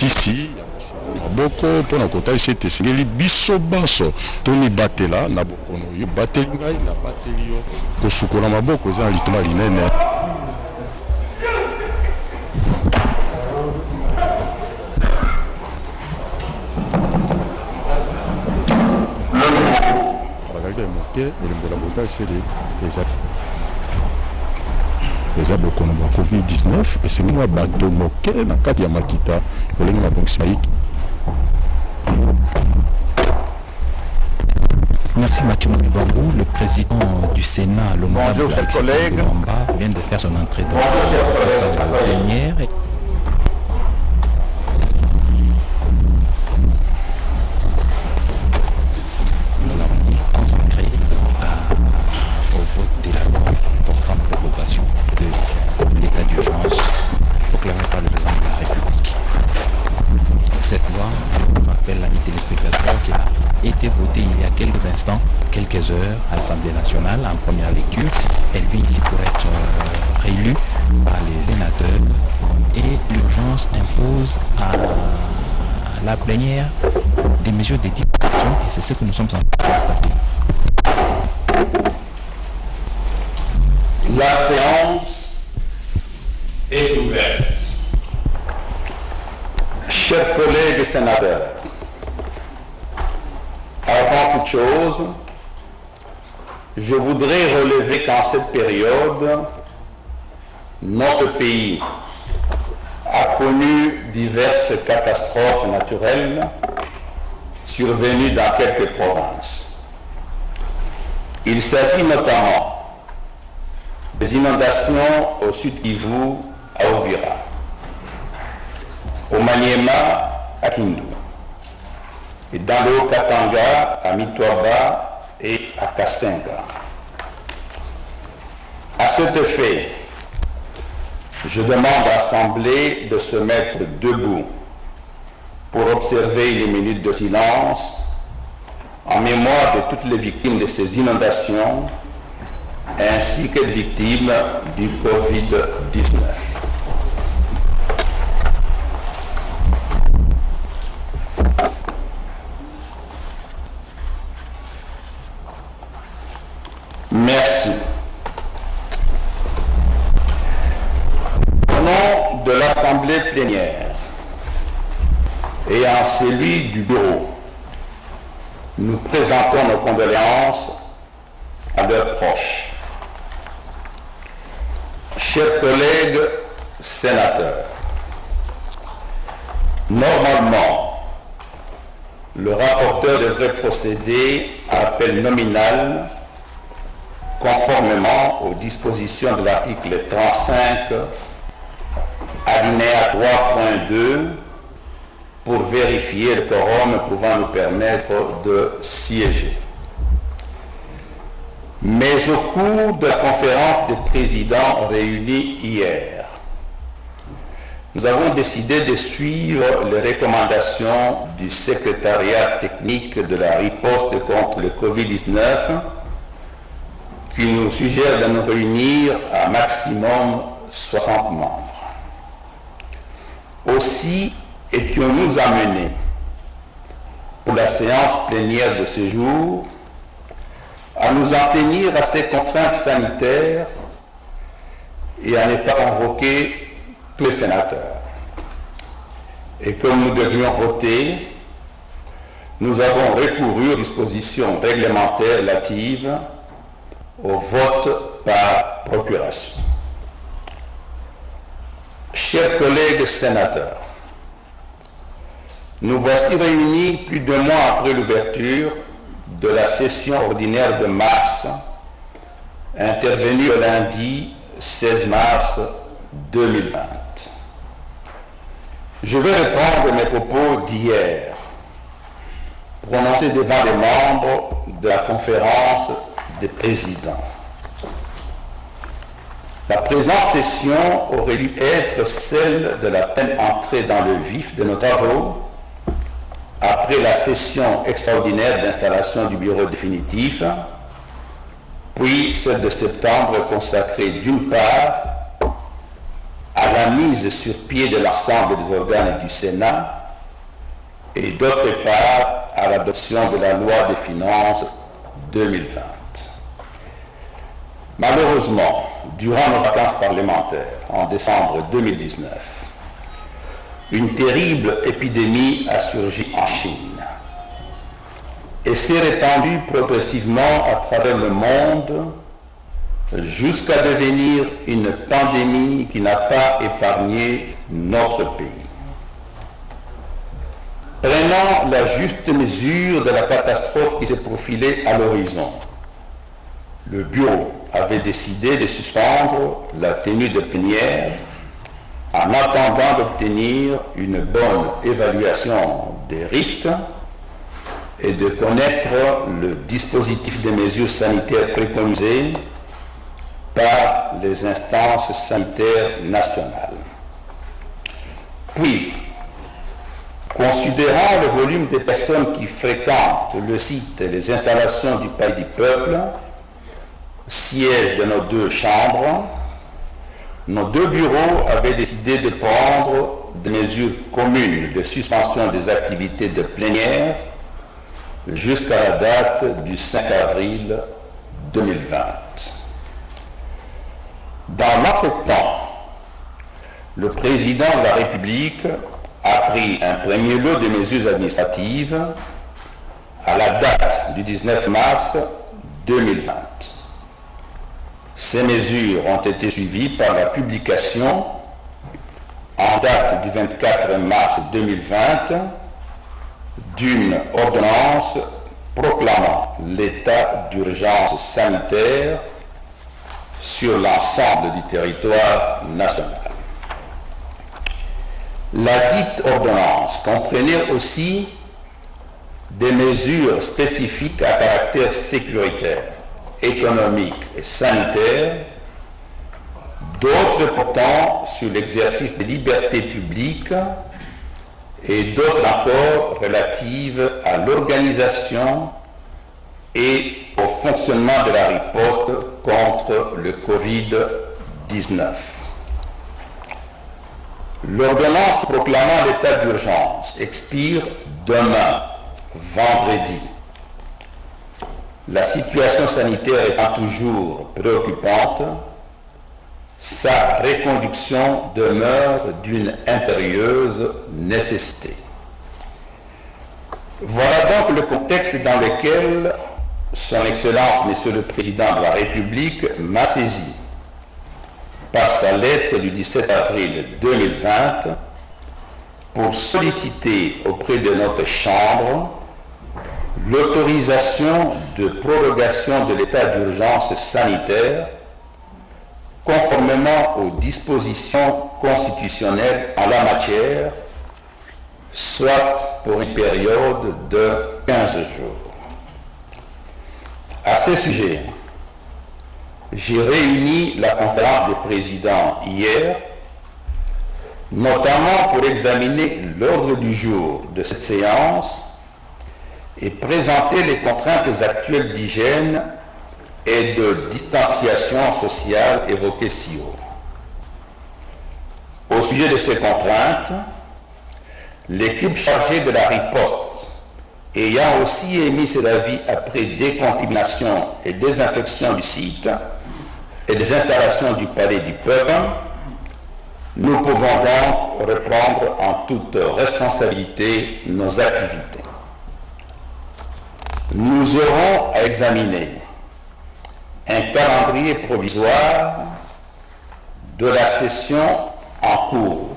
Ici, maboko mpona kotalisa ete esengeli biso banso tonibatela na bokono yo bateli ngai na bateli yo kosukola maboko eza na litoma linene. bazalaki moke elembo na kotalisa eza bokono bwa covid-19 esengi bato moke na kati ya makita olengi mabongisa yiki. Merci Mathieu Mbangou, le président du Sénat, l'honorable Alexis Mbamba, vient de faire son entrée dans sa salle plénière. Nous l'avons dit consacré au vote de la loi portant prorogation de l'état d'urgence proclamé par le président de la République. Cette loi, je rappelle l'ami téléspectateur, qui a été votée il y a quelques instants, quelques heures à l'Assemblée nationale en première lecture. Elle vient ici pour être réélue par les sénateurs et l'urgence impose à la plénière des mesures de disposition et c'est ce que nous sommes en train de constater. La séance est ouverte. Chers collègues sénateurs, avant toute chose, je voudrais relever qu'en cette période, notre pays a connu diverses catastrophes naturelles survenues dans quelques provinces. Il s'agit notamment des inondations au sud Kivu, à Uvira, au Maniema, à Kindu, et dans le Haut-Katanga, à Mitwaba et à Kasenga. À cet effet, je demande à l'Assemblée de se mettre debout pour observer les minutes de silence en mémoire de toutes les victimes de ces inondations ainsi que les victimes du Covid-19. Merci. Au nom de l'Assemblée plénière et en celui du bureau, nous présentons nos condoléances à leurs proches. Chers collègues sénateurs, normalement, le rapporteur devrait procéder à appel nominal conformément aux dispositions de l'article 35, alinéa 3.2, pour vérifier le quorum pouvant nous permettre de siéger. Mais au cours de la conférence des présidents réunie hier, nous avons décidé de suivre les recommandations du secrétariat technique de la riposte contre le Covid-19 qui nous suggère de nous réunir à maximum 60 membres. Aussi étions-nous amenés pour la séance plénière de ce jour à nous en tenir à ces contraintes sanitaires et à ne pas convoquer tous les sénateurs. Et comme nous devions voter, nous avons recouru aux dispositions réglementaires relatives au vote par procuration. Chers collègues sénateurs, nous voici réunis plus de mois après l'ouverture de la session ordinaire de mars, intervenue le lundi 16 mars 2020. Je vais reprendre mes propos d'hier, prononcés devant les membres de la conférence des présidents. La présente session aurait dû être celle de la pleine entrée dans le vif de nos travaux après la session extraordinaire d'installation du bureau définitif, puis celle de septembre consacrée d'une part à la mise sur pied de l'ensemble des organes du Sénat et d'autre part à l'adoption de la loi des finances 2020. Malheureusement, durant nos vacances parlementaires en décembre 2019, une terrible épidémie a surgi en Chine et s'est répandue progressivement à travers le monde jusqu'à devenir une pandémie qui n'a pas épargné notre pays. Prenant la juste mesure de la catastrophe qui s'est profilée à l'horizon, le bureau avait décidé de suspendre la tenue de plénière en attendant d'obtenir une bonne évaluation des risques et de connaître le dispositif de mesures sanitaires préconisées par les instances sanitaires nationales. Puis, considérant le volume des personnes qui fréquentent le site et les installations du Palais du Peuple, siège de nos deux chambres, nos deux bureaux avaient décidé de prendre des mesures communes de suspension des activités de plénière jusqu'à la date du 5 avril 2020. Dans l'entretemps, le président de la République a pris un premier lot de mesures administratives à la date du 19 mars 2020. Ces mesures ont été suivies par la publication en date du 24 mars 2020 d'une ordonnance proclamant l'état d'urgence sanitaire sur l'ensemble du territoire national. La dite ordonnance comprenait aussi des mesures spécifiques à caractère sécuritaire, économique et sanitaire, d'autres portant sur l'exercice des libertés publiques et d'autres encore relatives à l'organisation et au fonctionnement de la riposte contre le Covid-19. L'ordonnance proclamant l'état d'urgence expire demain, vendredi. La situation sanitaire étant toujours préoccupante, sa reconduction demeure d'une impérieuse nécessité. Voilà donc le contexte dans lequel Son Excellence, Monsieur le Président de la République, m'a saisi par sa lettre du 17 avril 2020 pour solliciter auprès de notre Chambre l'autorisation de prorogation de l'état d'urgence sanitaire conformément aux dispositions constitutionnelles en la matière, soit pour une période de 15 jours. À ce sujet, j'ai réuni la conférence des présidents hier, notamment pour examiner l'ordre du jour de cette séance et présenter les contraintes actuelles d'hygiène et de distanciation sociale évoquées ci haut. Au sujet de ces contraintes, l'équipe chargée de la riposte, ayant aussi émis ses avis après décontamination et désinfection du site et des installations du Palais du Peuple, nous pouvons donc reprendre en toute responsabilité nos activités. Nous aurons à examiner un calendrier provisoire de la session en cours,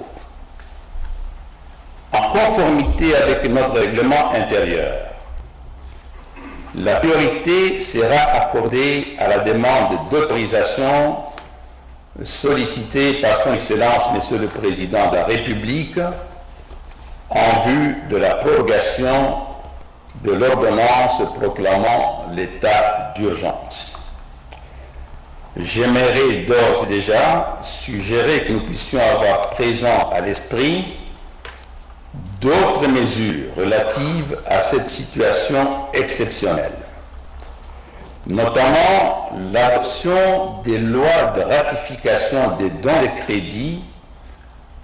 en conformité avec notre règlement intérieur. La priorité sera accordée à la demande d'autorisation sollicitée par Son Excellence, Monsieur le Président de la République, en vue de la prorogation de l'ordonnance proclamant l'état d'urgence. J'aimerais d'ores et déjà suggérer que nous puissions avoir présent à l'esprit d'autres mesures relatives à cette situation exceptionnelle, notamment l'adoption des lois de ratification des dons de crédit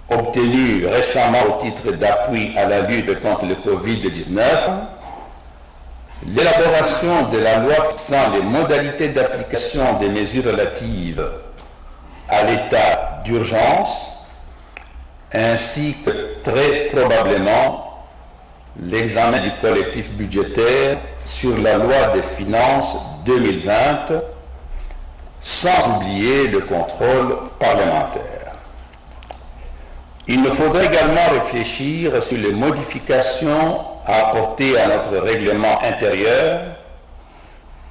obtenus récemment au titre d'appui à la lutte contre le Covid-19, l'élaboration de la loi fixant les modalités d'application des mesures relatives à l'état d'urgence, ainsi que très probablement l'examen du collectif budgétaire sur la loi des finances 2020, sans oublier le contrôle parlementaire. Il nous faudrait également réfléchir sur les modifications à apporter à notre règlement intérieur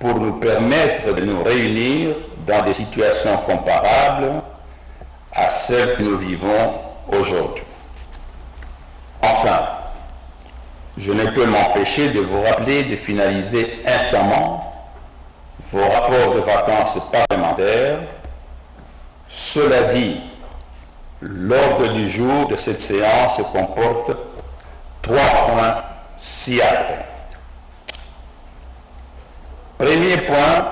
pour nous permettre de nous réunir dans des situations comparables à celles que nous vivons aujourd'hui. Enfin, je ne peux m'empêcher de vous rappeler de finaliser instamment vos rapports de vacances parlementaires. Cela dit, l'ordre du jour de cette séance comporte 3 points ci-après. Premier point,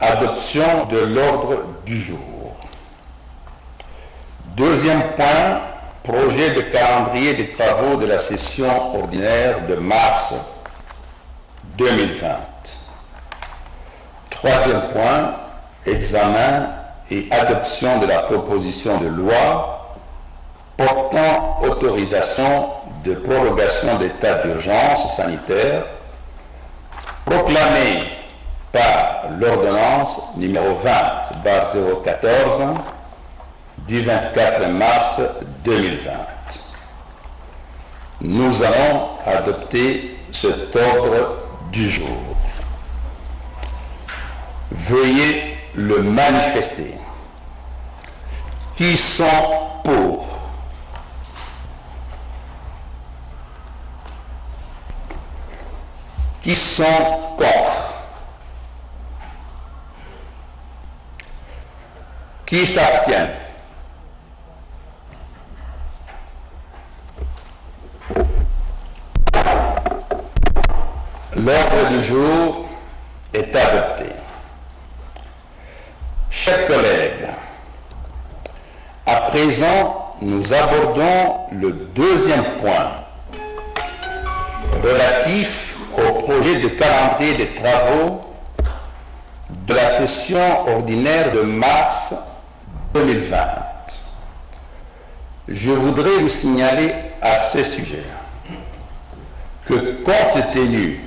adoption de l'ordre du jour. Deuxième point, projet de calendrier des travaux de la session ordinaire de mars 2020. Troisième point, examen et adoption de la proposition de loi portant autorisation de prorogation d'état d'urgence sanitaire proclamée par l'ordonnance numéro 20/014 du 24 mars 2020. Nous allons adopter cet ordre du jour. Veuillez le manifester. Qui sont pour? Qui sont contre? Qui s'abstient? L'ordre du jour est adopté. Chers collègues, à présent, nous abordons le deuxième point relatif au projet de calendrier des travaux de la session ordinaire de mars 2020. Je voudrais vous signaler à ce sujet que compte tenu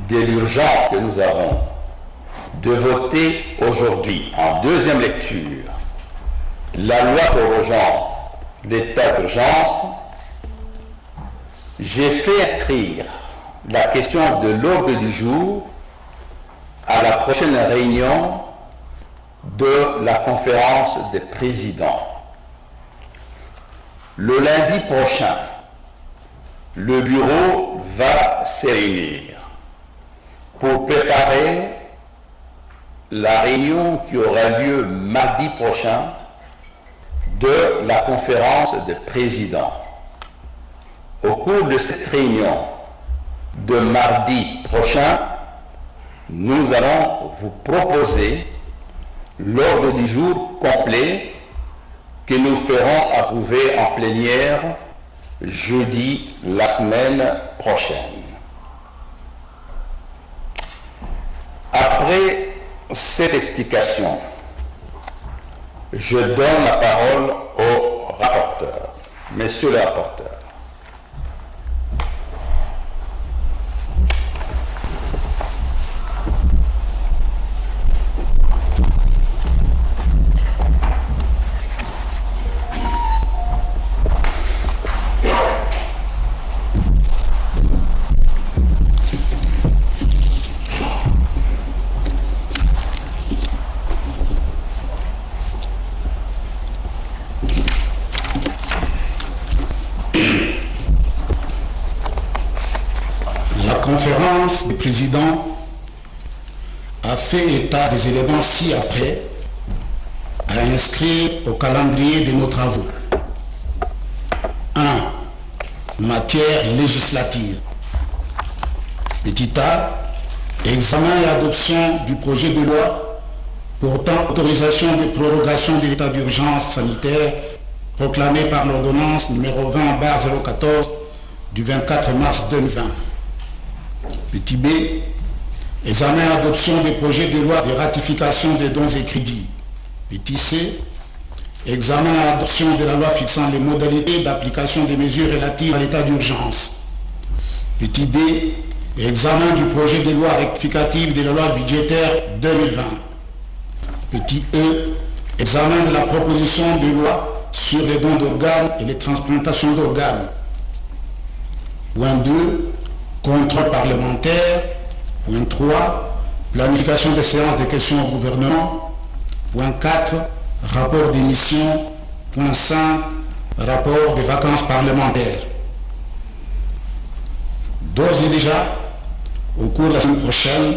de l'urgence que nous avons de voter aujourd'hui en deuxième lecture la loi prorogeant l'état d'urgence, j'ai fait inscrire la question de l'ordre du jour à la prochaine réunion de la conférence des présidents. Le lundi prochain, le bureau va se réunir pour préparer la réunion qui aura lieu mardi prochain de la conférence des présidents. Au cours de cette réunion de mardi prochain, nous allons vous proposer l'ordre du jour complet que nous ferons approuver en plénière jeudi la semaine prochaine. Après cette explication, je donne la parole au rapporteur. Messieurs les rapporteurs. La conférence des présidents a fait état des éléments ci-après à inscrire au calendrier de nos travaux. 1. Matière législative. Petit a. Examen et adoption du projet de loi portant autorisation de prorogation de l'état d'urgence sanitaire proclamée par l'ordonnance numéro 20/014 du 24 mars 2020. Petit b, examen et adoption des projets de loi de ratification des dons et crédits. Petit c, examen et adoption de la loi fixant les modalités d'application des mesures relatives à l'état d'urgence. Petit d, examen du projet de loi rectificative de la loi budgétaire 2020. Petit e, examen de la proposition de loi sur les dons d'organes et les transplantations d'organes. Point 2, contrôle parlementaire. Point 3, planification des séances de questions au gouvernement. Point 4, rapport d'émission. Point 5, rapport des vacances parlementaires. D'ores et déjà, au cours de la semaine prochaine,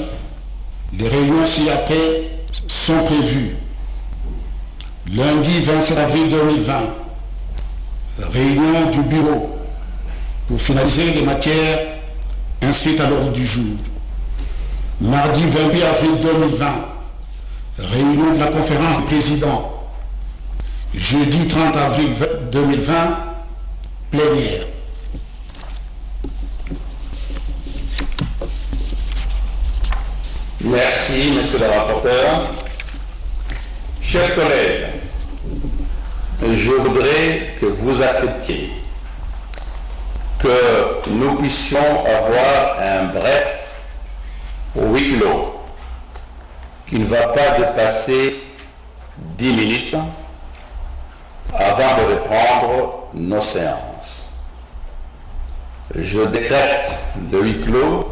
les réunions ci-après sont prévues. Lundi 27 avril 2020, réunion du bureau pour finaliser les matières inscrites à l'ordre du jour. Mardi 28 avril 2020, réunion de la conférence des présidents. Jeudi 30 avril 2020, plénière. Merci, monsieur le rapporteur. Chers collègues, je voudrais que vous acceptiez que nous puissions avoir un bref huis clos qui ne va pas dépasser 10 minutes avant de reprendre nos séances. Je décrète le huis clos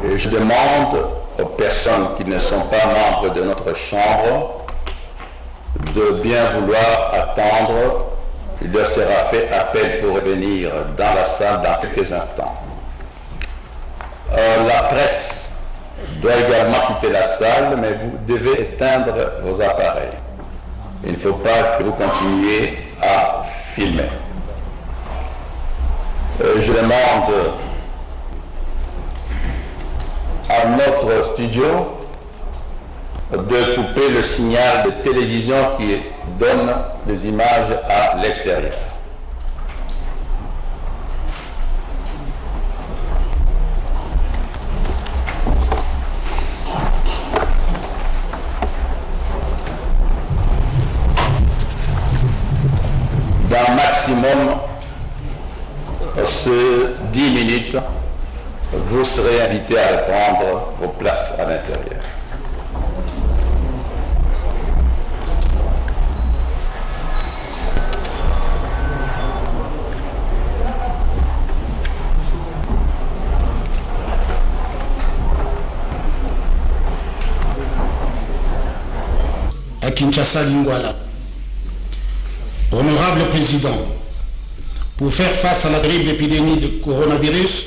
et je demande aux personnes qui ne sont pas membres de notre chambre de bien vouloir attendre. Il leur sera fait appel pour revenir dans la salle dans quelques instants. La presse doit également quitter la salle, mais vous devez éteindre vos appareils. Il ne faut pas que vous continuiez à filmer. Je demande à notre studio de couper le signal de télévision qui donne les images à l'extérieur. Dans maximum ce 10 minutes, vous serez invité à reprendre vos places à l'intérieur. À Kinshasa, Lingwala. Honorable Président, pour faire face à la terrible épidémie de coronavirus,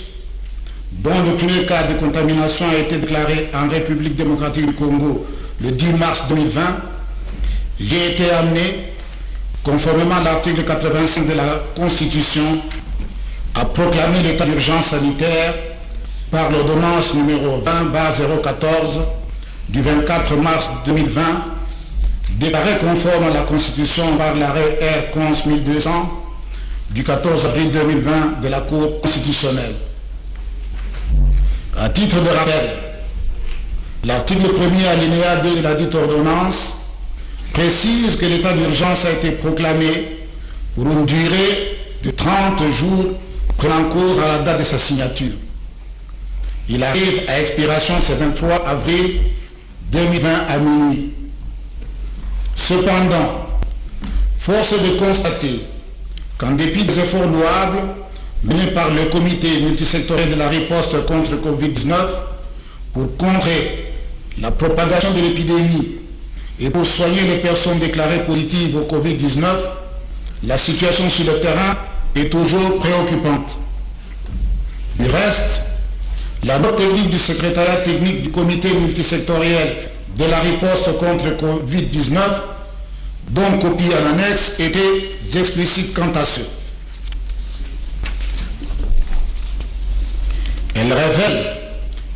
dont le premier cas de contamination a été déclaré en République démocratique du Congo le 10 mars 2020, j'ai été amené, conformément à l'article 85 de la Constitution, à proclamer l'état d'urgence sanitaire par l'ordonnance numéro 20/014 du 24 mars 2020, déclaré conforme à la Constitution par l'arrêt R 11200 du 14 avril 2020 de la Cour constitutionnelle. À titre de rappel, l'article 1er alinéa 2 de la dite ordonnance précise que l'état d'urgence a été proclamé pour une durée de 30 jours prenant cours à la date de sa signature. Il arrive à expiration ce 23 avril 2020 à minuit. Cependant, force est de constater qu'en dépit des efforts louables menés par le comité multisectoriel de la riposte contre le Covid-19 pour contrer la propagation de l'épidémie et pour soigner les personnes déclarées positives au Covid-19, la situation sur le terrain est toujours préoccupante. Du reste, la note technique du secrétariat technique du comité multisectoriel de la riposte contre le Covid-19, dont copie à l'annexe, était explicite quant à ce. Elle révèle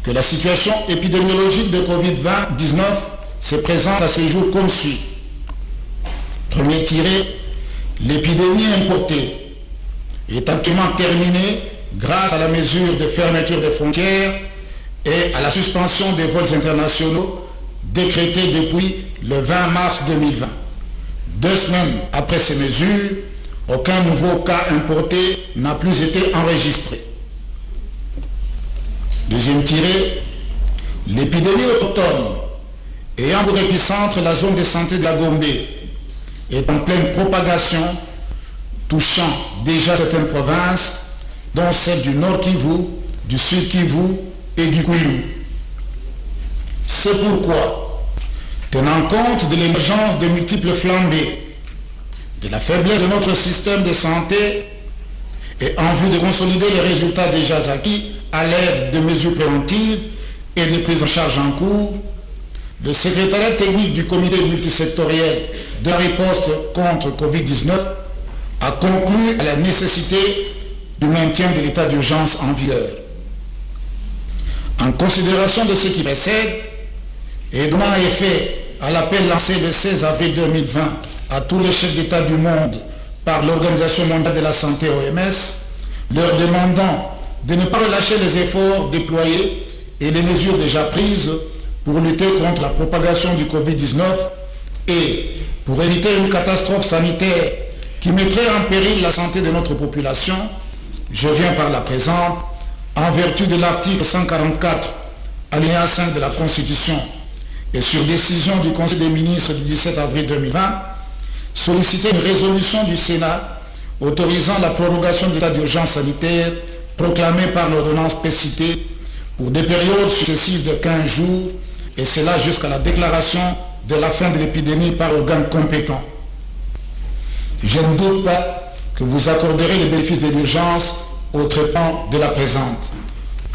que la situation épidémiologique de Covid-19 se présente à ce jour comme suit. Premier tiré, L'épidémie importée est actuellement terminée grâce à la mesure de fermeture des frontières et à la suspension des vols internationaux décrétée depuis le 20 mars 2020. 2 semaines après ces mesures, aucun nouveau cas importé n'a plus été enregistré. Deuxième tiré, l'épidémie autochtone ayant pour épicentre la zone de santé de la Gombe est en pleine propagation, touchant déjà certaines provinces, dont celles du Nord Kivu, du Sud Kivu et du Kwilu. C'est pourquoi, tenant compte de l'émergence de multiples flambées, de la faiblesse de notre système de santé et en vue de consolider les résultats déjà acquis à l'aide de mesures préventives et de prises en charge en cours, le secrétariat technique du comité multisectoriel de riposte contre Covid-19 a conclu à la nécessité du maintien de l'état d'urgence en vigueur. En considération de ce qui précède, et donnant effet à l'appel lancé le 16 avril 2020 à tous les chefs d'État du monde par l'Organisation mondiale de la santé OMS, leur demandant de ne pas relâcher les efforts déployés et les mesures déjà prises pour lutter contre la propagation du Covid-19 et pour éviter une catastrophe sanitaire qui mettrait en péril la santé de notre population, je viens par la présente, en vertu de l'article 144, alinéa 5 de la Constitution et sur décision du Conseil des ministres du 17 avril 2020, solliciter une résolution du Sénat autorisant la prorogation de l'état d'urgence sanitaire proclamé par l'ordonnance précitée pour des périodes successives de 15 jours, et cela jusqu'à la déclaration de la fin de l'épidémie par organe compétent. Je ne doute pas que vous accorderez les bénéfices de l'urgence au traitement de la présente.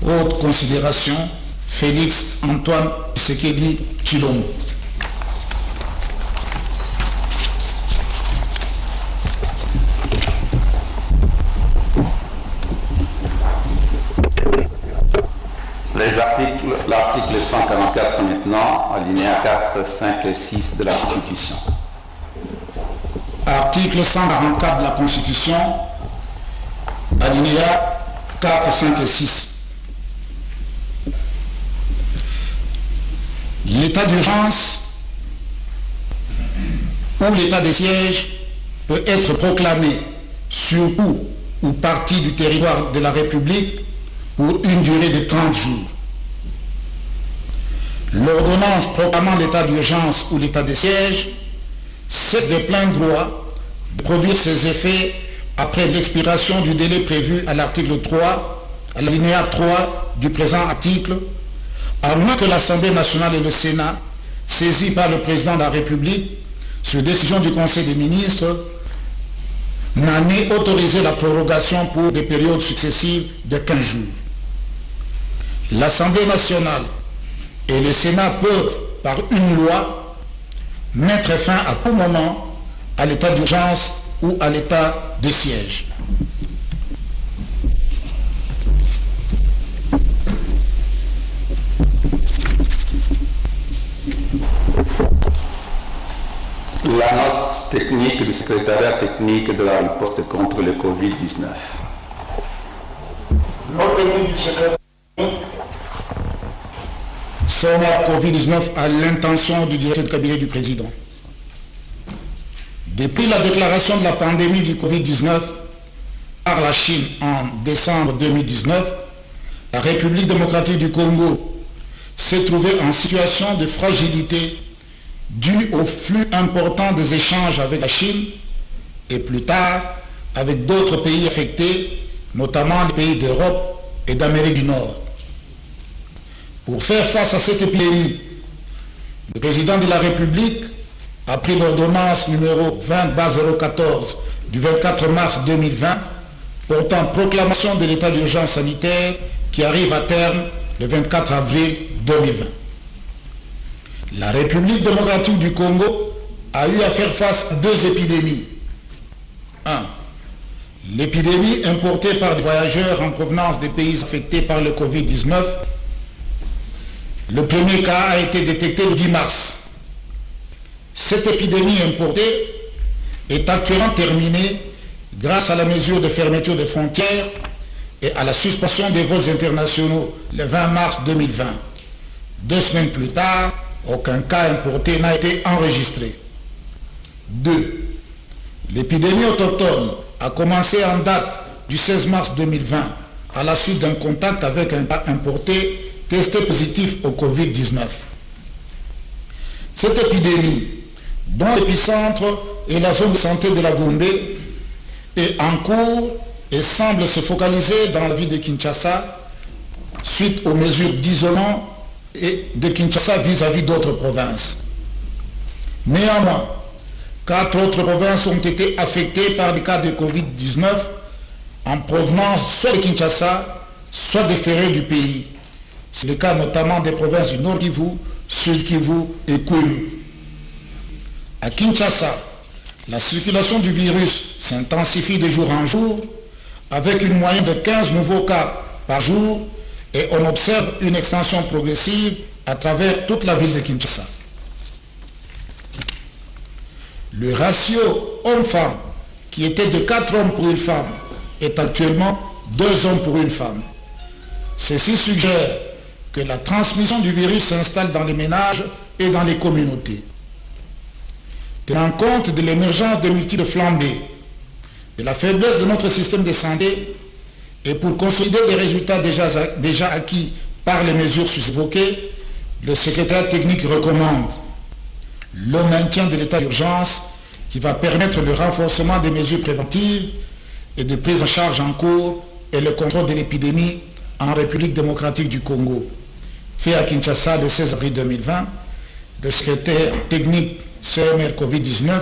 Autre considération, Félix Antoine Tshisekedi Tshilombo. L'article 144 maintenant, alinéa 4, 5 et 6 de la Constitution. Article 144 de la Constitution, alinéa 4, 5 et 6. L'état d'urgence ou l'état de siège peut être proclamé sur tout ou partie du territoire de la République pour une durée de 30 jours. L'ordonnance proclamant l'état d'urgence ou l'état de siège cesse de plein droit de produire ses effets après l'expiration du délai prévu à l'article 3, à l'alinéa 3 du présent article, à moins que l'Assemblée nationale et le Sénat, saisis par le président de la République, sur décision du Conseil des ministres, n'en aient autorisé la prorogation pour des périodes successives de 15 jours. L'Assemblée nationale et le Sénat peuvent, par une loi, mettre fin à tout moment à l'état d'urgence ou à l'état de siège. La note technique du secrétariat technique de la riposte contre le Covid-19. Note technique du secrétariat Covid-19 à l'intention du directeur de cabinet du président. Depuis la déclaration de la pandémie du Covid-19 par la Chine en décembre 2019, la République démocratique du Congo s'est trouvée en situation de fragilité due au flux important des échanges avec la Chine et plus tard avec d'autres pays affectés, notamment les pays d'Europe et d'Amérique du Nord. Pour faire face à cette épidémie, le président de la République a pris l'ordonnance numéro 20/014 du 24 mars 2020 portant proclamation de l'état d'urgence sanitaire qui arrive à terme le 24 avril 2020. La République démocratique du Congo a eu à faire face à 2 épidémies. 1. L'épidémie importée par des voyageurs en provenance des pays affectés par le Covid-19. Le premier cas a été détecté le 10 mars. Cette épidémie importée est actuellement terminée grâce à la mesure de fermeture des frontières et à la suspension des vols internationaux le 20 mars 2020. 2 semaines plus tard, aucun cas importé n'a été enregistré. 2. L'épidémie autochtone a commencé en date du 16 mars 2020 à la suite d'un contact avec un cas importé testé positif au Covid-19. Cette épidémie, dont l'épicentre est la zone de santé de la Gombe, est en cours et semble se focaliser dans la ville de Kinshasa suite aux mesures d'isolement et de Kinshasa vis-à-vis d'autres provinces. Néanmoins, 4 autres provinces ont été affectées par des cas de Covid-19 en provenance soit de Kinshasa, soit d'extérieur du pays. C'est le cas notamment des provinces du Nord Kivu, Sud Kivu et Kwilu. À Kinshasa, la circulation du virus s'intensifie de jour en jour avec une moyenne de 15 nouveaux cas par jour et on observe une extension progressive à travers toute la ville de Kinshasa. Le ratio homme-femme, qui était de 4 hommes pour une femme, est actuellement 2 hommes pour une femme. Ceci suggère que la transmission du virus s'installe dans les ménages et dans les communautés. Tenant compte de l'émergence de multiples flambées, de la faiblesse de notre système de santé, et pour consolider les résultats déjà acquis par les mesures sus-évoquées, le secrétaire technique recommande le maintien de l'état d'urgence qui va permettre le renforcement des mesures préventives et de prise en charge en cours et le contrôle de l'épidémie en République démocratique du Congo. Fait à Kinshasa le 16 avril 2020, le secrétaire technique CMR Covid-19,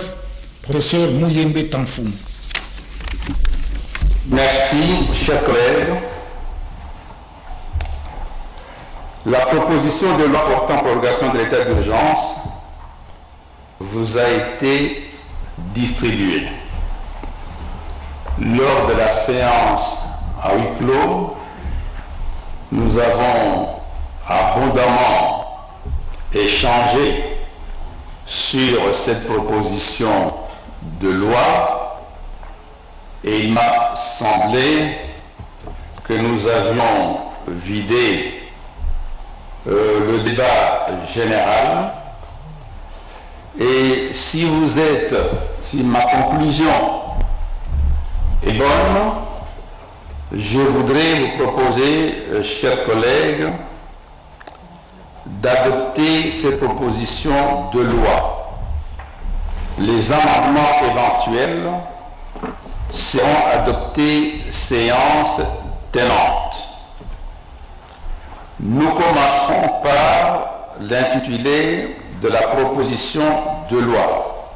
professeur Mouyembe Tanfoum. Merci, chers collègues. La proposition de loi portant prorogation de l'état d'urgence vous a été distribuée. Lors de la séance à huis clos, nous avons abondamment échangé sur cette proposition de loi et il m'a semblé que nous avions vidé le débat général et si ma conclusion est bonne, je voudrais vous proposer, chers collègues, d'adopter ces propositions de loi. Les amendements éventuels seront adoptés séance tenante. Nous commencerons par l'intitulé de la proposition de loi.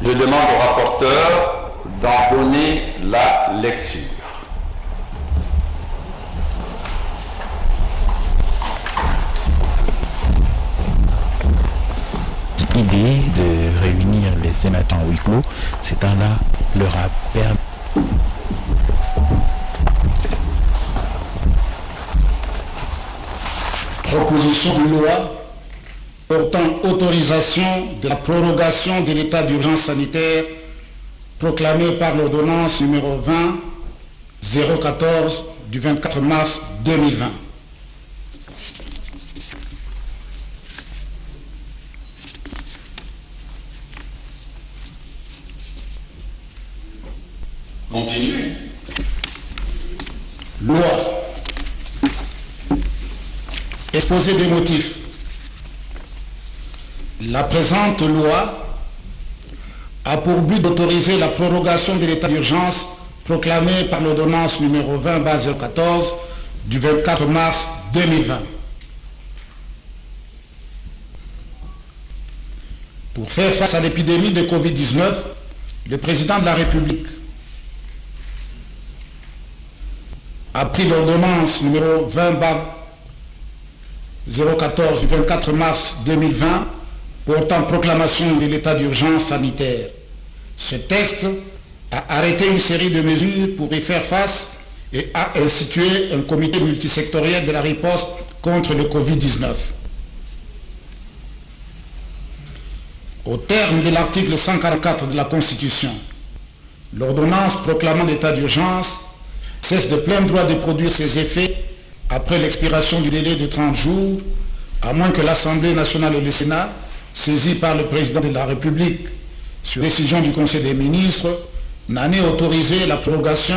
Je demande au rapporteur d'en donner la lecture. Idée de réunir les sénateurs en huis clos, c'est un là leur appel. Proposition de loi portant autorisation de la prorogation de l'état d'urgence sanitaire proclamé par l'ordonnance numéro 20-014 du 24 mars 2020. Continuez. Loi. Exposé des motifs. La présente loi a pour but d'autoriser la prorogation de l'état d'urgence proclamé par l'ordonnance numéro 20-014 du 24 mars 2020. Pour faire face à l'épidémie de Covid-19, le président de la République a pris l'ordonnance numéro 20-014 du 24 mars 2020 portant proclamation de l'état d'urgence sanitaire. Ce texte a arrêté une série de mesures pour y faire face et a institué un comité multisectoriel de la riposte contre le Covid-19. Au terme de l'article 144 de la Constitution, l'ordonnance proclamant l'état d'urgence cesse de plein droit de produire ses effets après l'expiration du délai de 30 jours, à moins que l'Assemblée nationale et le Sénat, saisis par le président de la République sur décision du Conseil des ministres, n'en ait autorisé la prorogation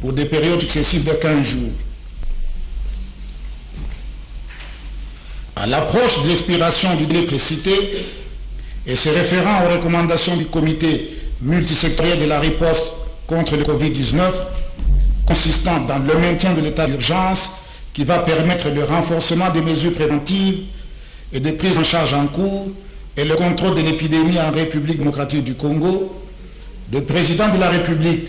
pour des périodes successives de 15 jours. À l'approche de l'expiration du délai précité et se référant aux recommandations du comité multisectoriel de la riposte contre le Covid-19, consistant dans le maintien de l'état d'urgence qui va permettre le renforcement des mesures préventives et des prises en charge en cours et le contrôle de l'épidémie en République démocratique du Congo, le président de la République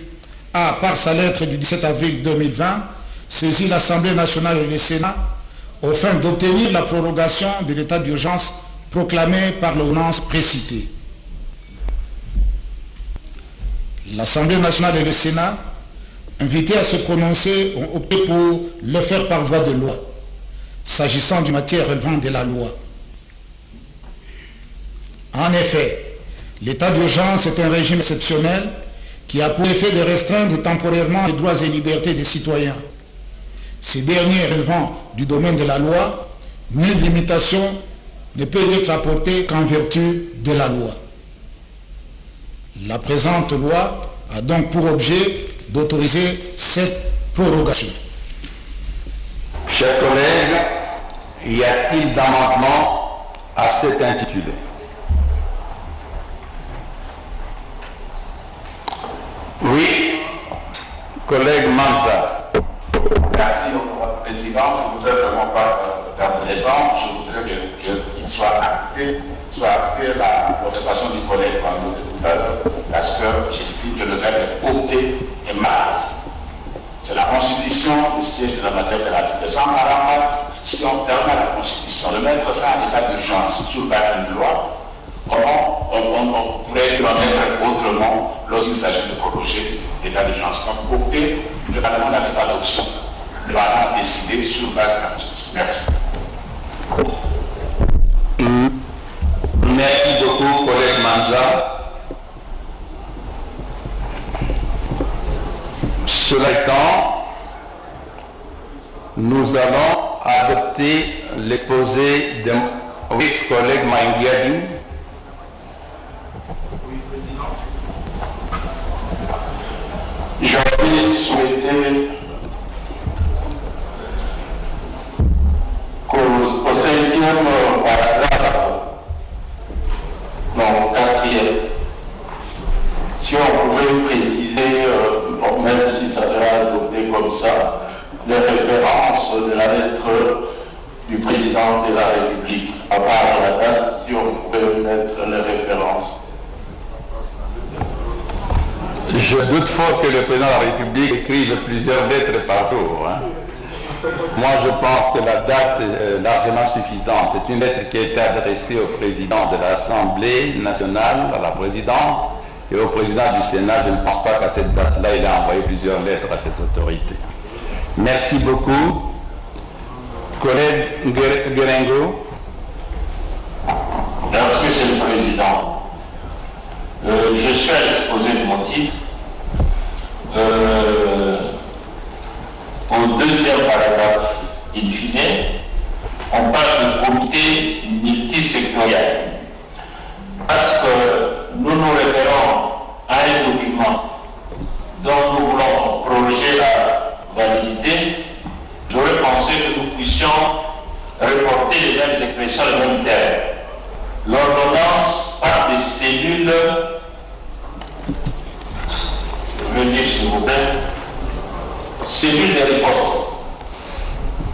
a, par sa lettre du 17 avril 2020, saisi l'Assemblée nationale et le Sénat aux fins d'obtenir la prorogation de l'état d'urgence proclamé par l'ordonnance précitée. L'Assemblée nationale et le Sénat, invités à se prononcer, ont opté pour le faire par voie de loi, s'agissant d'une matière relevant de la loi. En effet, l'état d'urgence est un régime exceptionnel qui a pour effet de restreindre temporairement les droits et libertés des citoyens. Ces derniers relevant du domaine de la loi, nulle limitation ne peut être apportée qu'en vertu de la loi. La présente loi a donc pour objet d'autoriser cette prorogation. Chers collègues, y a-t-il d'amendements à cet intitulé? Oui, collègue Manza. Merci, Monsieur le Président. Je voudrais vraiment pas perdre les temps. Je voudrais qu'il soit acté l'observation du collègue Wangou de tout à l'heure, parce que j'estime que le règle est porté et masse. C'est la constitution du siège de la matière fédérative. Sans paramètre, si on permet à la constitution de mettre fin à l'état d'urgence sous base d'une loi, comment on pourrait en être autrement lorsqu'il s'agit de prolonger l'état d'urgence? Donc, porté, je la demande avec adoption. Le Parlement a décidé sur base de la constitution. Merci. Merci beaucoup, collègue Manza. Cela étant, nous allons adopter l'exposé de... Oui, collègue Maïnguiadi. J'aurais souhaité qu'au 5e paragraphe, non, au 4e, si on pouvait préciser, même si ça sera adopté comme ça, les références de la lettre du président de la République, à part la date, si on pouvait mettre les références. Je doute fort que le président de la République écrive plusieurs lettres par jour. Moi, je pense que la date est largement suffisante. C'est une lettre qui a été adressée au président de l'Assemblée nationale, à la présidente, et au président du Sénat. Je ne pense pas qu'à cette date-là, il a envoyé plusieurs lettres à cette autorité. Merci beaucoup. Collègue Guérengo. Merci, Monsieur le Président. Je suis à l'exposé de motifs. Au deuxième paragraphe, in fine, on parle de comité multisectoriel. Parce que nous nous référons à un document dont nous voulons prolonger la validité, j'aurais pensé que nous puissions reporter les mêmes expressions, les mêmes termes. L'ordonnance par des cellules, je veux dire s'il vous plaît, cellule de riposte.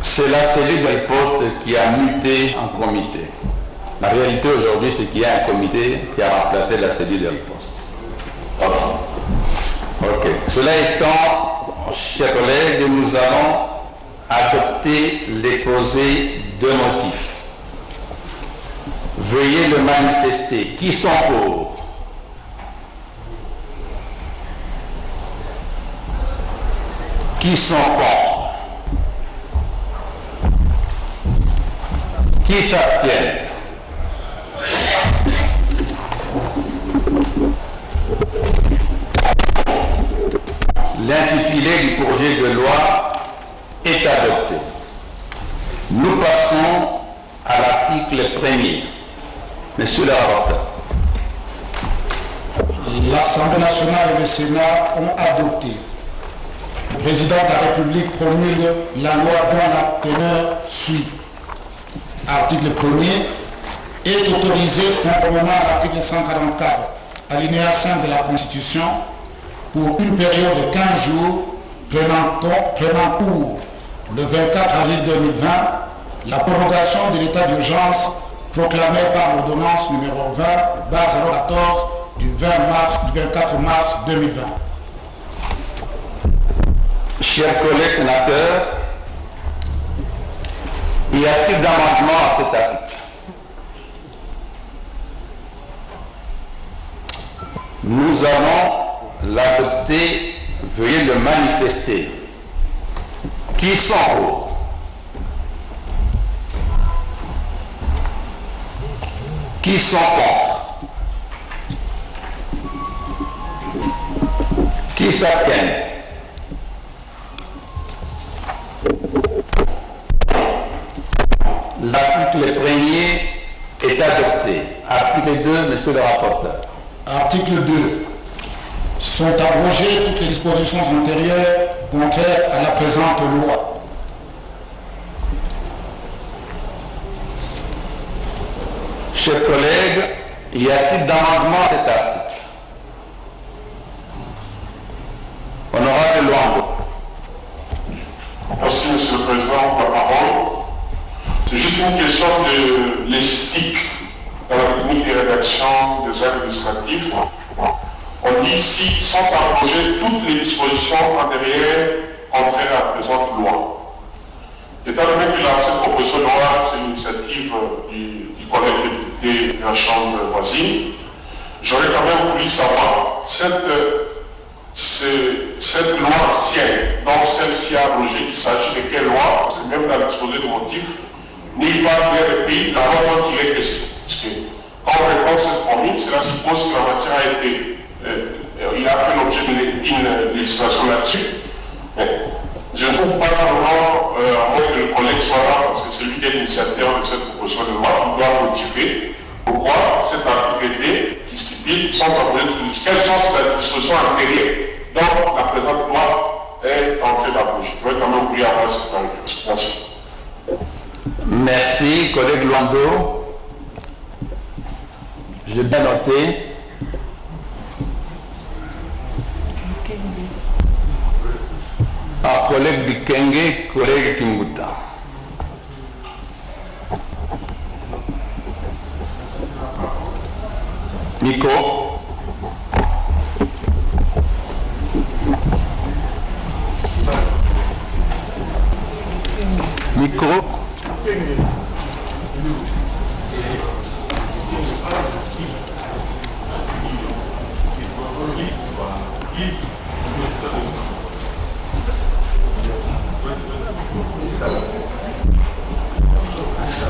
C'est la cellule de riposte qui a muté en comité. La réalité aujourd'hui, c'est qu'il y a un comité qui a remplacé la cellule de riposte. Ok. Cela étant, chers collègues, nous allons adopter l'exposé de motifs. Veuillez le manifester. Qui sont pour? Qui sont contre? Qui s'abstiennent? L'intitulé du projet de loi est adopté. Nous passons à l'article 1er. Monsieur le rapporteur. L'Assemblée nationale et le Sénat ont adopté. Le président de la République promulgue la loi dont la teneur suit. Article 1er est autorisé conformément à l'article 144, alinéa 5 de la Constitution, pour une période de 15 jours prenant cours le 24 avril 2020, la prorogation de l'état d'urgence proclamé par l'ordonnance numéro 20/014 du 24 mars 2020. Chers collègues sénateurs, y a-t-il d'amendement à cet article? Nous allons l'adopter, veuillez le manifester. Qui sont pour? Qui sont contre? Qui s'abstiennent? L'article 1er est adopté. Article 2, monsieur le rapporteur. Article 2. Sont abrogées toutes les dispositions antérieures contraires à la présente loi. Chers collègues, y a-t-il d'amendement à cet article? Honorable Luando. Merci, Monsieur le Président, pour la parole. C'est juste une question de logistique dans la technique de rédaction des actes administratifs. On dit ici, sont abrogées toutes les dispositions antérieures contraires à la présente loi. Étant donné que cette proposition de loi, c'est une initiative du collègue député de la Chambre voisine, j'aurais quand même voulu savoir cette loi ancienne, donc celle-ci abrogée, il s'agit de quelle loi? C'est même dans l'exposé de motifs, nulle part clair et puis la loi dont il est question. Parce que quand on répond cette formule, cela suppose que la matière a été, il a fait l'objet d'une législation là-dessus. Je ne trouve pas vraiment, à moins que le collègue soit là, parce que c'est lui qui est l'initiateur de cette proposition de loi, il doit motiver pourquoi cet article D qui stipule sont abrogées toutes les quelles sont ces dispositions antérieures. Donc la présente loi est en train d'abroger. Je vais quand même vouloir avoir cette clarification. Merci. Merci, collègue Luando. J'ai bien noté. Collègue Bikenge, collègue Kimbuta. Nico. Micro.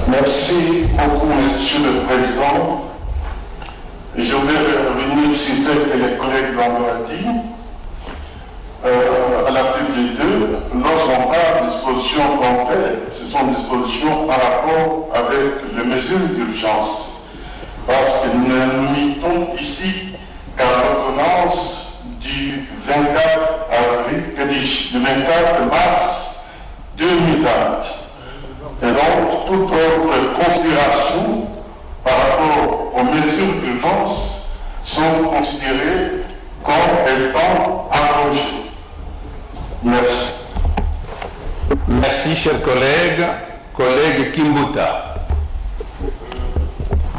Merci beaucoup, Monsieur le Président. Je vais revenir sur ce que les collègues l'ont dit. À l'article 2, lorsqu'on parle de dispositions concrètes, ce sont des dispositions par rapport avec les mesures d'urgence. Parce que nous ne limitons ici qu'à l'ordonnance du 24 mars 2020. Et donc, toute autre considération par rapport aux mesures d'urgence sont considérées comme étant abrogées. Merci. Merci, chers collègues. Collègue Kimbuta.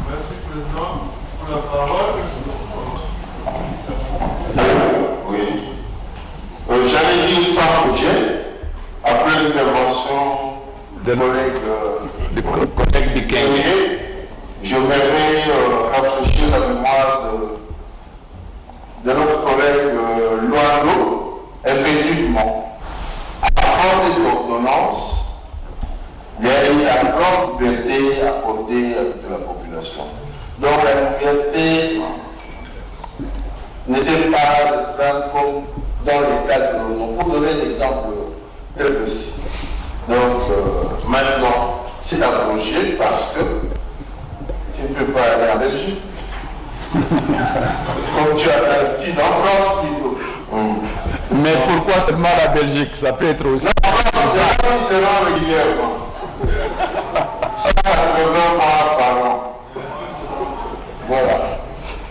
Merci, Président, pour la parole. Oui. J'allais dire sans projet, après l'intervention de collègue Bikenge. je vais rafraîchir la mémoire de notre collègue Luando. Effectivement, avant cette ordonnance, il y a eu un grand liberté accordée de la population. Donc la liberté n'était pas restreinte comme dans les cas de l'ONU, pour donner l'exemple très précis. Donc, maintenant, c'est abrogé parce que tu ne peux pas aller en Belgique. Comme tu as l'habitude en France plutôt. Mais pourquoi seulement la Belgique? Ça peut être aussi. C'est là régulièrement. Ça, 80 fois par an. Voilà.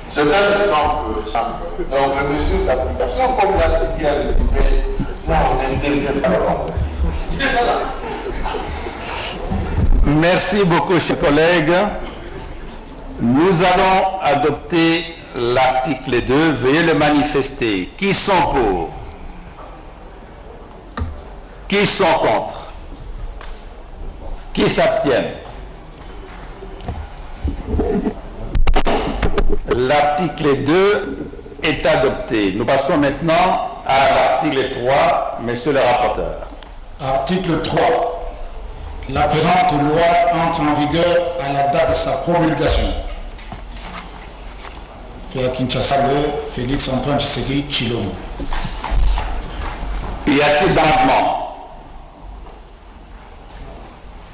C'est un exemple simple. Donc, le mesure d'application, comme là, c'est qui a résumé, non, on n'intervient pas avant. Merci beaucoup, chers collègues. Nous allons adopter l'article 2. Veuillez le manifester. Qui sont pour? Qui sont contre? Qui s'abstiennent? L'article 2 est adopté. Nous passons maintenant à l'article 3. Monsieur le rapporteur. Article 3. La présente loi entre en vigueur à la date de sa promulgation. Fait à Kinshasa, Félix Antoine Tshisekedi Tshilombo. Y a-t-il d'amendements?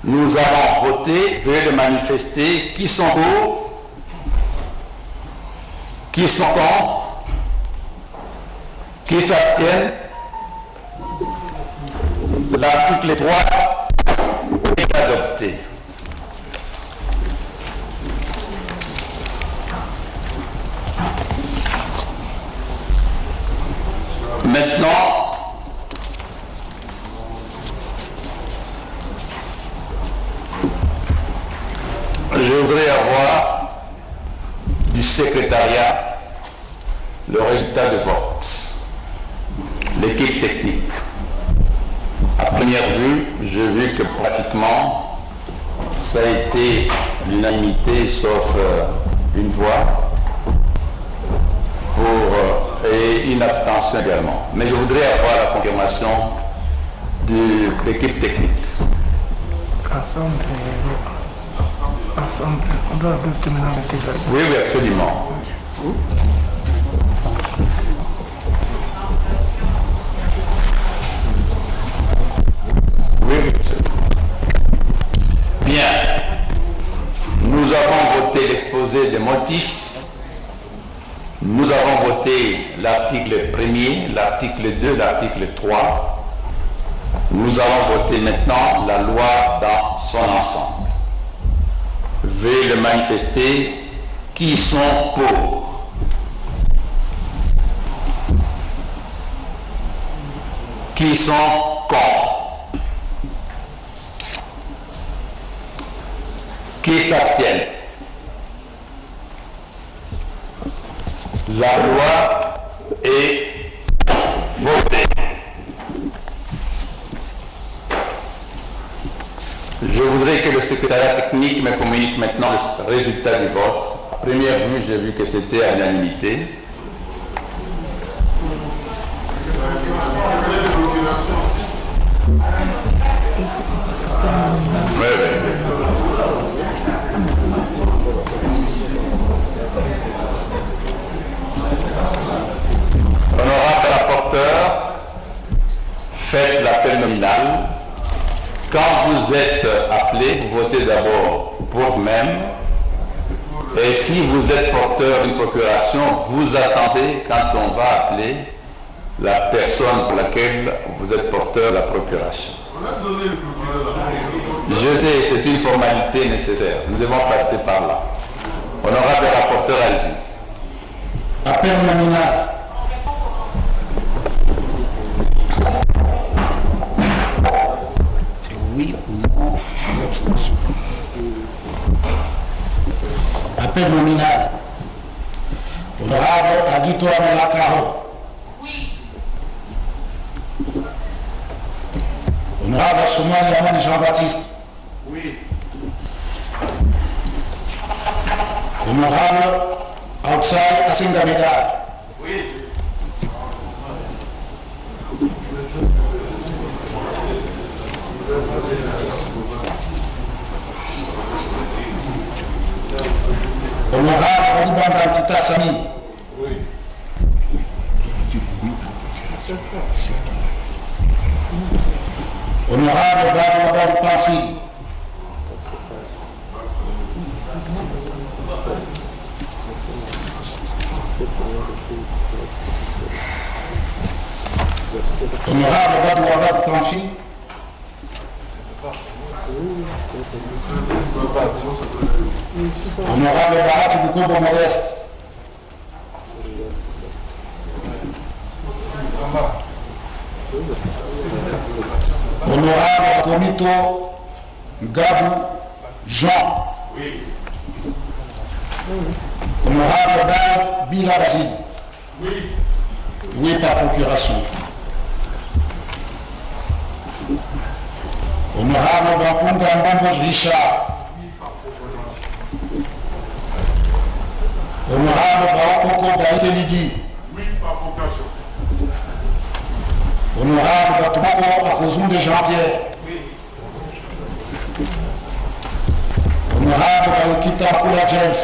Nous allons voter. Veuillez le manifester. Qui sont pour? Qui sont contre? Qui s'abstiennent? L'article 3 est adopté. Maintenant, je voudrais avoir du secrétariat le résultat de vote, l'équipe technique. À première vue, j'ai vu que pratiquement ça a été l'unanimité sauf une voix et une abstention également. Mais je voudrais avoir la confirmation de l'équipe technique. On doit adopter maintenant le texte. Oui, oui, absolument. Oui, oui. Bien. Nous avons voté l'exposé des motifs. Nous avons voté l'article 1er, l'article 2, l'article 3. Nous allons voter maintenant la loi dans son ensemble. Veuillez le manifester. Qui sont pour? Qui sont contre? Qui s'abstiennent? La loi est votée. Je voudrais que le secrétariat technique me communique maintenant le résultat du vote. À première vue, j'ai vu que c'était à l'unanimité. Oui, oui. Honorable rapporteur, faites l'appel nominal. Quand vous êtes appelé, vous votez d'abord pour vous-même. Et si vous êtes porteur d'une procuration, vous attendez quand on va appeler la personne pour laquelle vous êtes porteur de la procuration. Je sais, c'est une formalité nécessaire. Nous devons passer par là. Honorable rapporteur, allez-y. Appel nominal. C'est oui ou non à l'abstention. Appel nominal. Honorable Aguito Amelakaro. Oui. Honorable Soumane Yamani Jean-Baptiste. Oui. Honorable Outsai Asinga Medal. Oui. Honorable Radibanda Tita Sami. Oui. Honorable Babou Pamphile. Honorable Babou Pamphile. Honorable Bahati Bukobo Modeste. Honorable Komito Gabou Jean. Honorable Baye Bilabzi. Oui, par procuration. Honorable Bapunga Mbambo Richard. Honorable Baokoko Baïdelidi. Honorable Batumako Afozunde Jean-Pierre. Honorable Baokita Pula James.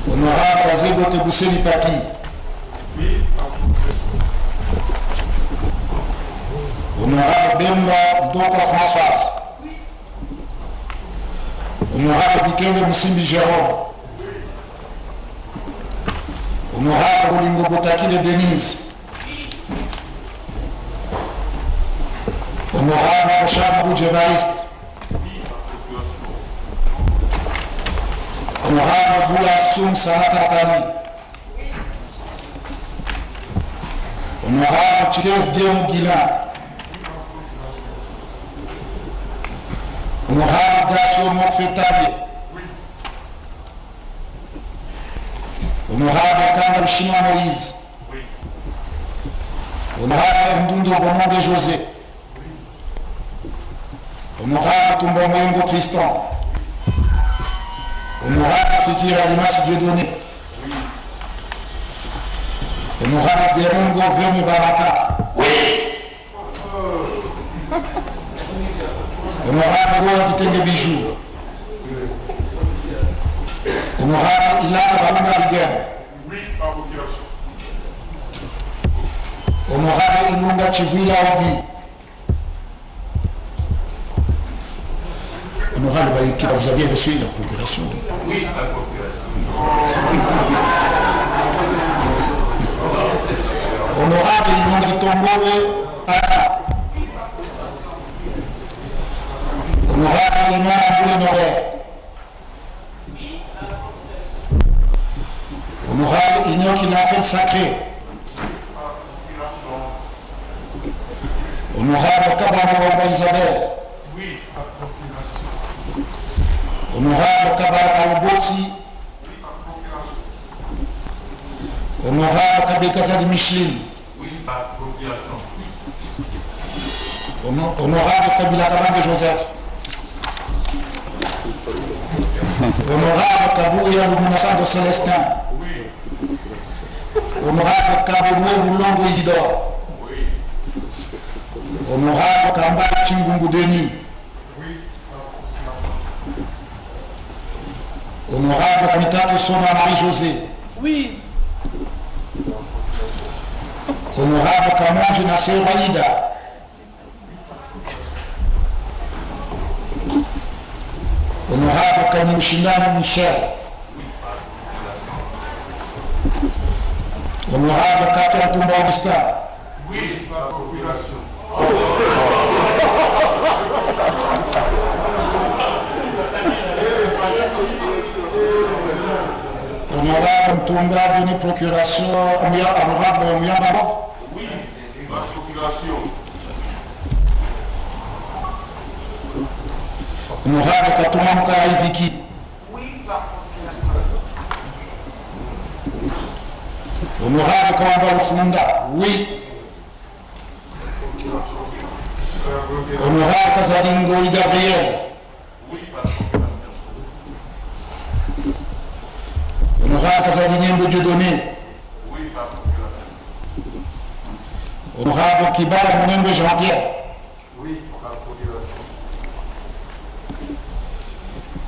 Honorable Azego Tebousseni Paki. Honorable Bemba Doka Françoise. Honorable Bikenge Moussimbi Jérôme. Honorable Olingo Botaki de Denise. Honorable Rochard Bouj Évariste. Honorable Boula Soum Sahatatali. Honorable Chikes Diom Guilan. Honorable Dasso Mokfetali. Honorable Kandal Chinois Moïse. Honorable Ndundo Gomonde José. Honorable Tumbongo Tristan. Honorable Fikir Alimas Dieudonné. Honorable Derongo Veni Baraka. Honorable Roa Kitenge Bijou. Honorable Ilana Barunda Riguel. Honorable Inunga Chivila Ogi. Honorable Baïki, vous aviez reçu la procuration. Oui, la procuration. Honorable Inunga Tombowe Ana. Honorable Imam Aboulé Norbert. Honorable Ignoki Lafette Sacré. Honorable Kabana Isabelle. Oui, la procuration. Honorable Kabana Oboti. Honorable Kabekazadi Micheline. Oui, la procuration. Honorable Kabila Kabande Joseph. Honorable Kabouya Lumunasando Célestin. Oui. Honorable Kaboué Longo Isidore. Oui. Honorable Kamba Chingungu Denis. Oui. Honorable Kamitato Sona Marie-José. Oui. Honorable Kamonge Nasser Maïda. Honorable Kanimushindani Michel. Honorable Katia Tumba Augustin. Oui, la procuration. Honorable Tumba Duni Procuration. Honorable Miambabo. Oui, la procuration. Honorable Katumamuka Iziki. Oui, la procuration. Honorable Kawambalo Funda. Oui. Honorable Kazadingo Gabriel. Oui, la procuration. Honorable Kazadingo Dieudonné. Oui, la procuration. Honorable Kibala Monembe Jean-Pierre. Oui, la procuration.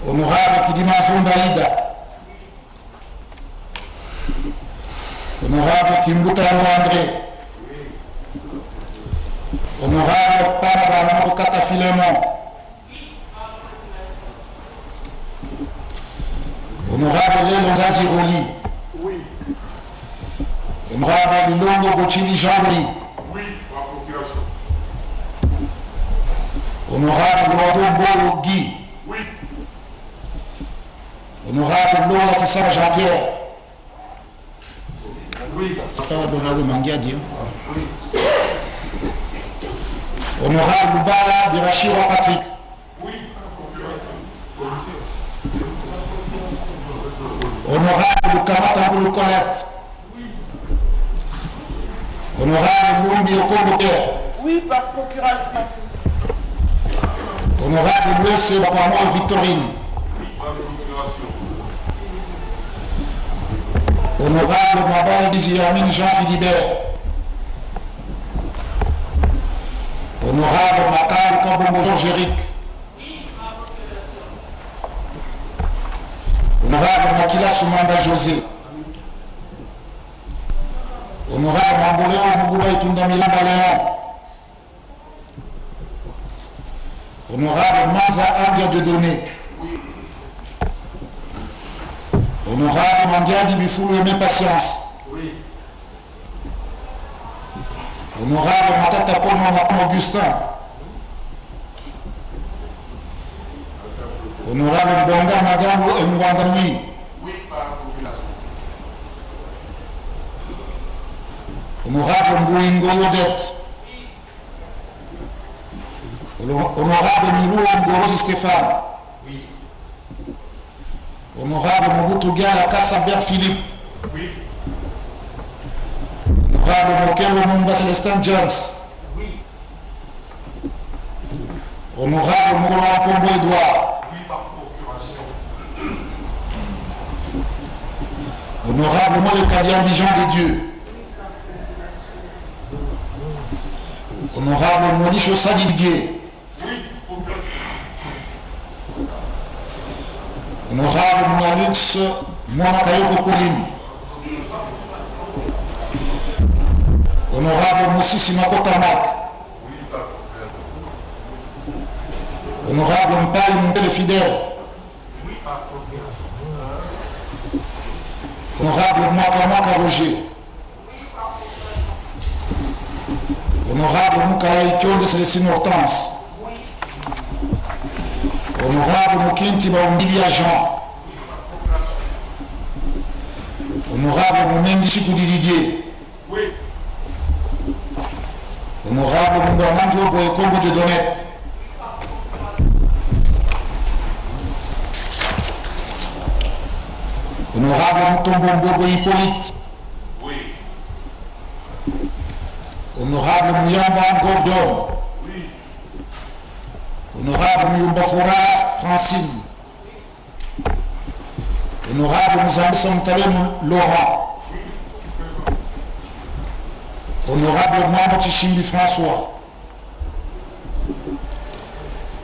Honorable Kidima Zondaïda. Honorable Kimbuta André. Honorable Pamba Kata Filemon. Honorable Léon Zaziroli. Honorable Longo Bochili Jean-Louis. Oui, par procuration. Honorable Lodombo Guy. Oui. Honorable Lola Kissa Jean-Pierre. Oui. C'est pas Honorable Mangiadi. Honorable Lubala Birachiro Patrick. Oui, par procuration. Honorable Kamatamboulou Colette. Honorable Lumbi Okoboker. Oui, par procuration. Honorable Louis Wapamo Victorine. Oui, par procuration. Honorable Mabal Diziamine Jean-Philibert. Honorable Makal Kabongo Georges-Éric. Honorable Makila Soumanda José. Honorable Mamboléon Mougoula Itunda Milamba Léon. Honorable Manza Andia Dieudonné. Honorable Mandiadi Bifoulou Aimé Patience. Oui. Honorable Matata Pono Augustin. Honorable Bonga Magambo et Mwandami. Oui, par procuration. Honorable Mbouingo Odette. Honorable Milou Ngorosi Stéphane. Oui. Honorable Mobutu Gala Kassaber Philippe. Oui. Honorable Mokelo Mumba Célestin James. Oui. Honorable Mokolo Pombo Edouard. Oui, par procuration. Honorable Mole Kadian Jean de Dieu. Honorable Molicho Sadidier. Oui, procuration. Honorable Moualux Mouamakayoko Pauline. Honorable Moussissi Makotamak. Oui, par procuration. Honorable Mpaye Mbele Fidèle. Oui, par procuration. Honorable Mouakamaka Roger. Honorable Moukala Ikionde Célestine Hortense. Honorable Moukinti Baumbilia Jean. Honorable Moumendi Chikoudi Didier. Oui. Honorable Mouamanjo Boekombo de Donette. Honorable Moutombo Mbobo Hippolyte. Oui. Honorable Mouyamba Gordon. Oui. Honorable Mouyamba Foras Francine. Honorable Mouzambi Samtale Laurent. Honorable Mamba Chichimbi François.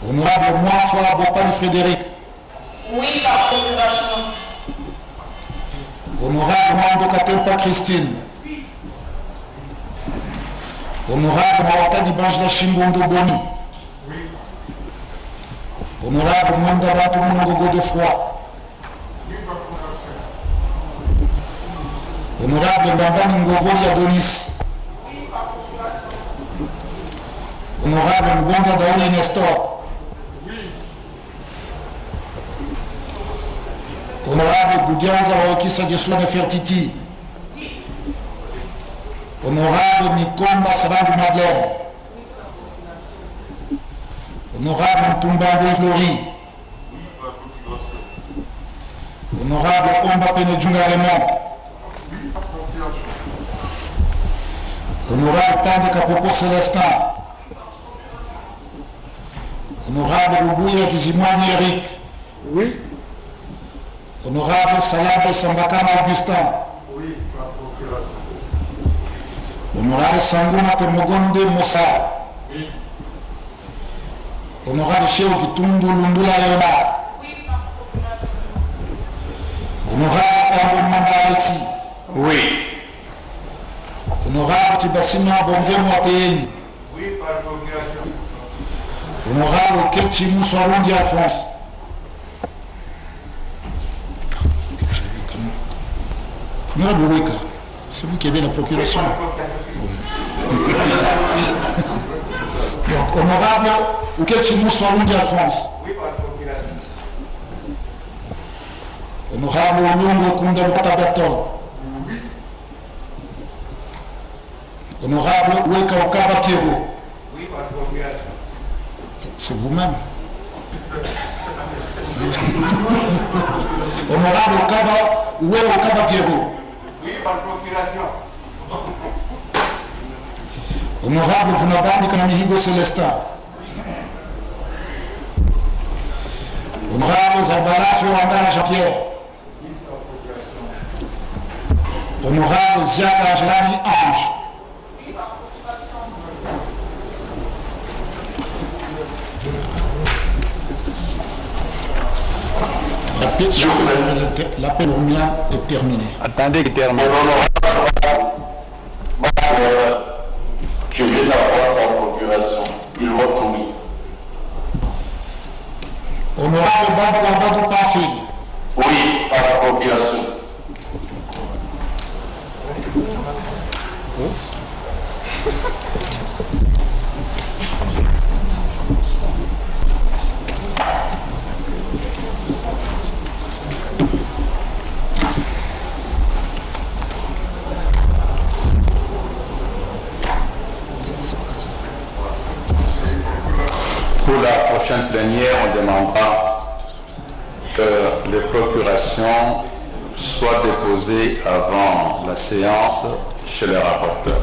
Honorable Moinfoy Bopali Frédéric. Oui, par procuration. Honorable Mando Katempa Christine. Honorable Mawatadi Banjla Chimbondo Boni. Honorable Mwenda Bantou Moungo Godefroy. Honorable Mbambani Ngovoli Adonis. Honorable Mbonga Daouli Nestor. Honorable Goudianza Waokisa Jesua Nefertiti. Honorable Nikomba Sabangu Madeleine. Honorable Ntumbambo Flori. Honorable Omba Penedjunga Raymond. Honorable Pande Kapopo Célestin. Honorable Ubouya Kizimwani Eric. Oui. Honorable Salade Sambakana Augustin. Oui, par procuration. Honorable Sangouma Temogonde Mossa. Oui. Honorable Cheo Kitundu Lundula Yona. Oui, par procuration. Honorable Tambo Mamba Alexis. Oui. Honorable Tibassima Bongé Moatéi. Oui, par procuration. Honorable Ketchimou Swarundi Alphonse. Honorable Weka, c'est vous qui avez la procuration. Donc, honorable Ketchimou Swarundi Alphonse. Oui, par procuration. Honorable Onyongo Kunda Mbata Bertol. Honorable Weka Okaba Kiro. Oui, par procuration. C'est vous-même. Honorable Okaba Okaba Kiro. Oui, par procuration. Honorable Vunabandi Kanamihigo Célestin. Honorable Zarbala Fiorandana Jean-Pierre. Honorable Ziaka Angelani Ange. L'appel au mien est terminé. Attendez qu'il termine. Je viens d'avoir sa procuration. Il vote oui. Honorable Babou Abadou Pafil. Oui, par procuration. Pour la prochaine plénière, on demandera que les procurations soient déposées avant la séance chez les rapporteurs.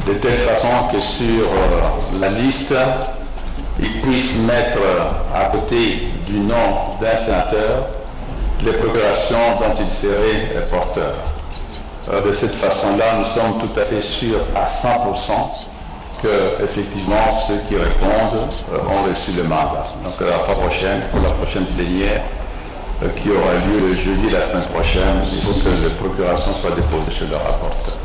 De telle façon que sur la liste, ils puissent mettre à côté du nom d'un sénateur les procurations dont ils seraient porteurs. De cette façon-là, nous sommes tout à fait sûrs à 100% que effectivement ceux qui répondent ont reçu le mandat. Donc la fois prochaine, pour la prochaine plénière qui aura lieu le jeudi la semaine prochaine, il faut que les procurations soient déposées chez le rapporteur.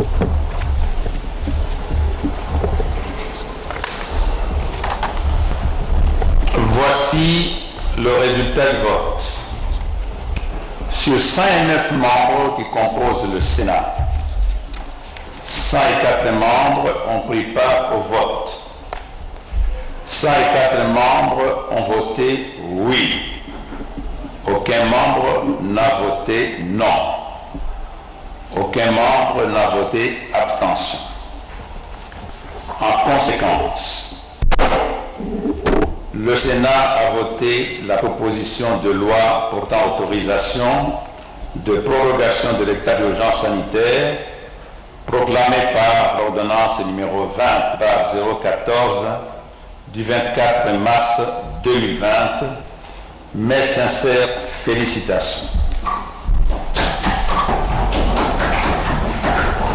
Voici le résultat du vote. Sur 109 membres qui composent le Sénat, 104 membres ont pris part au vote. 104 membres ont voté oui. Aucun membre n'a voté non. Aucun membre n'a voté abstention. En conséquence, le Sénat a voté la proposition de loi portant autorisation de prorogation de l'état d'urgence sanitaire proclamée par l'ordonnance numéro 20/014 du 24 mars 2020. Mes sincères félicitations.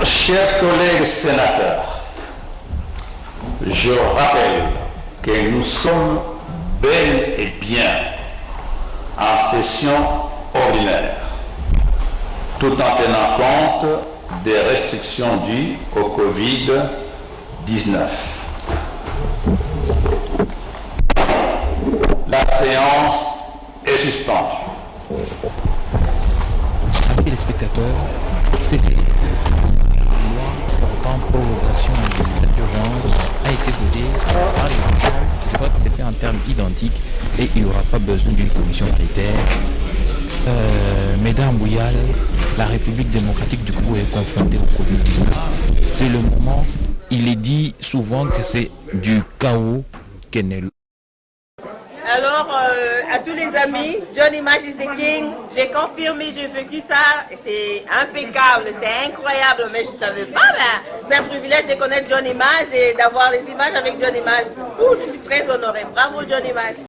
Chers collègues sénateurs, je rappelle que nous sommes bel et bien en session ordinaire, tout en tenant compte des restrictions dues au Covid-19. La séance est suspendue. Amis téléspectateurs, c'était la loi portant prorogation de l'état d'urgence a été votée par les gens. Je crois que c'était en termes identiques et il n'y aura pas besoin d'une commission paritaire. Mesdames Bouyal, la République démocratique du Congo est confrontée au Covid-19. C'est le moment, il est dit souvent que c'est du chaos qu'est né. Alors, à tous les amis, Johnny Mash is the king. J'ai confirmé, j'ai vécu ça. C'est impeccable, c'est incroyable. Mais je ne savais pas, c'est un privilège de connaître Johnny Mash et d'avoir les images avec Johnny Mash. Je suis très honorée. Bravo Johnny Mash.